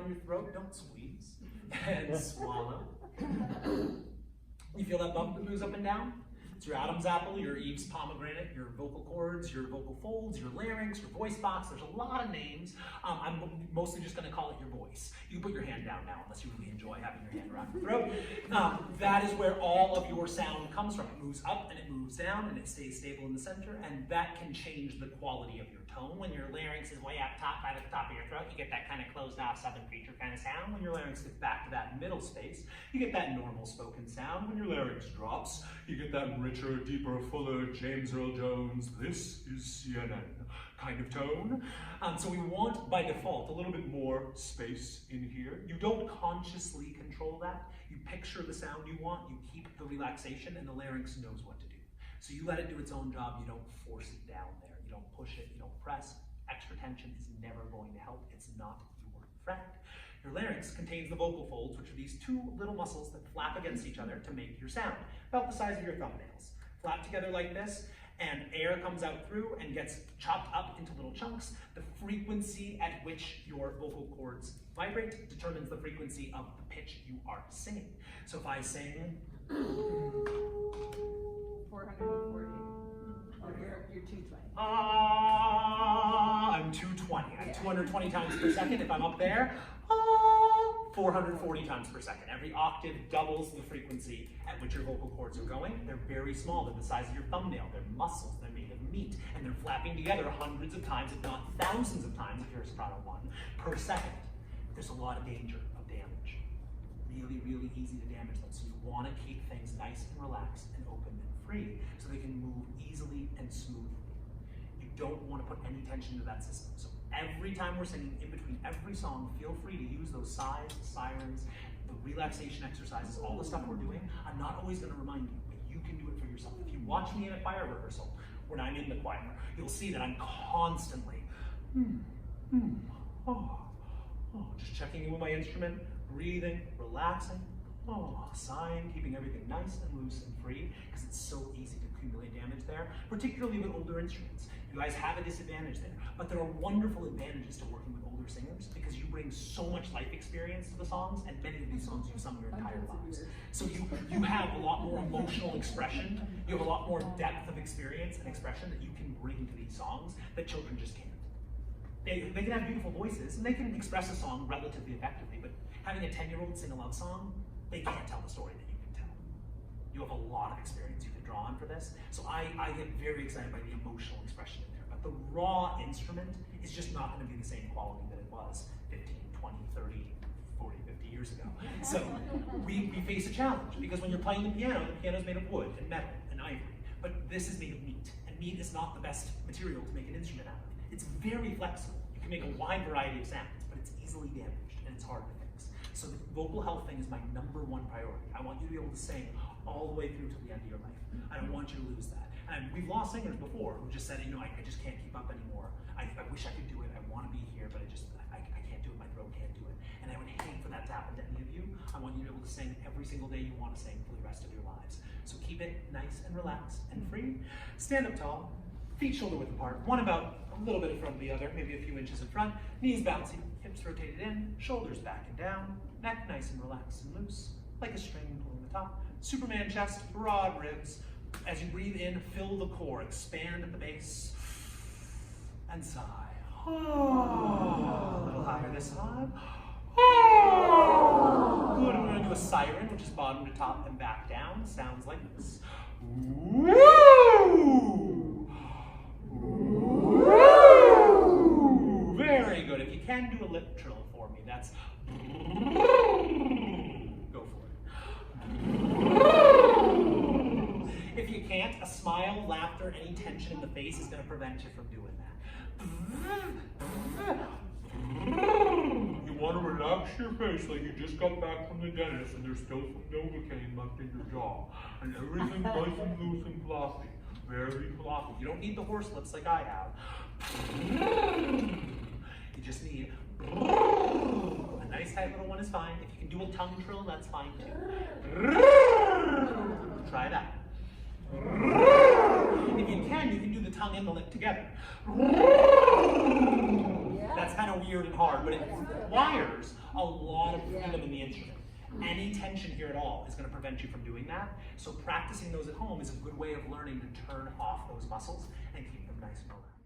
around your throat, don't squeeze, and swallow. You feel that bump that moves up and down? It's your Adam's apple, your Eve's pomegranate, your vocal cords, your vocal folds, your larynx, your voice box. There's a lot of names. I'm mostly just going to call it your voice. You can put your hand down now unless you really enjoy having your hand around your throat. That is where all of your sound comes from. It moves up and it moves down and it stays stable in the center, and that can change the quality of your tone. When your larynx is way up top, right at the top of your throat, you get that kind of closed off Southern preacher kind of sound. When your larynx gets back to that middle space, you get that normal spoken sound. When your larynx drops, you get that richer, deeper, fuller James Earl Jones, this is CNN kind of tone. So we want, by default, a little bit more space in here. You don't consciously control that. You picture the sound you want, you keep the relaxation, and the larynx knows what to do. So you let it do its own job, you don't force it down there. You don't push it, you don't press. Extra tension is never going to help. It's not your friend. Your larynx contains the vocal folds, which are these two little muscles that flap against each other to make your sound, about the size of your thumbnails. Flap together like this, and air comes out through and gets chopped up into little chunks. The frequency at which your vocal cords vibrate determines the frequency of the pitch you are singing. So if I sing 440. Or you're 220. I'm 220. I'm 220 times per second. If I'm up there, 440 times per second. Every octave doubles the frequency at which your vocal cords are going. They're very small. They're the size of your thumbnail. They're muscles. They're made of meat. And they're flapping together hundreds of times, if not thousands of times, if you're a soprano one, per second. There's a lot of danger of damage. Really, really easy to damage them. So you want to keep things nice and relaxed and open and free so they can move easily and smoothly. You don't want to put any tension into that system. So every time we're singing, in between every song, feel free to use those sighs, the sirens, the relaxation exercises, all the stuff we're doing. I'm not always going to remind you, but you can do it for yourself. If you watch me in a choir rehearsal, when I'm in the choir, you'll see that I'm constantly, just checking in with my instrument, breathing, relaxing, sighing, keeping everything nice and loose and free, because it's so easy to accumulate damage there, particularly with older instruments. You guys have a disadvantage there, but there are wonderful advantages to working with older singers because you bring so much life experience to the songs, and many of these songs you've sung your entire lives. So you have a lot more emotional expression, you have a lot more depth of experience and expression that you can bring to these songs that children just can't. They can have beautiful voices and they can express a song relatively effectively, but having a 10-year-old sing a love song, they can't tell the story that you can tell. You have a lot of experience you can draw on for this. So I get very excited by the emotional expression in there. But the raw instrument is just not going to be the same quality that it was 15, 20, 30, 40, 50 years ago. So we face a challenge because when you're playing the piano is made of wood and metal and ivory. But this is made of meat. And meat is not the best material to make an instrument out of. It's very flexible. You can make a wide variety of sounds, but it's easily damaged and it's hard to fix. So the vocal health thing is my #1 priority. I want you to be able to sing all the way through to the end of your life. I don't want you to lose that. And we've lost singers before who just said, I just can't keep up anymore. I wish I could do it. I want to be here, but I can't do it. My throat can't do it. And I would hate for that to happen to any of you. I want you to be able to sing every single day you want to sing for the rest of your lives. So keep it nice and relaxed and free. Stand up tall. Feet shoulder width apart, one about a little bit in front of the other, maybe a few inches in front, knees bouncing, hips rotated in, shoulders back and down, neck nice and relaxed and loose, like a string pulling the top. Superman chest, broad ribs. As you breathe in, fill the core, expand at the base, and sigh. A little higher this time. Good, we're going to do a siren, which is bottom to top and back down. Sounds like this. Very good. If you can do a lip trill for me, that's go for it. If you can't, a smile, laughter, any tension in the face is going to prevent you from doing that. You want to relax your face like you just got back from the dentist and there's still some Novocaine left in your jaw. And everything's nice and loose and floppy. Very floppy. You don't need the horse lips like I have. You just need a nice tight little one is fine. If you can do a tongue trill, that's fine too. Try that. If you can do the tongue and the lip together. That's kind of weird. weird and hard, but it requires a lot of freedom in the instrument. Any tension here at all is going to prevent you from doing that. So practicing those at home is a good way of learning to turn off those muscles and keep them nice and relaxed.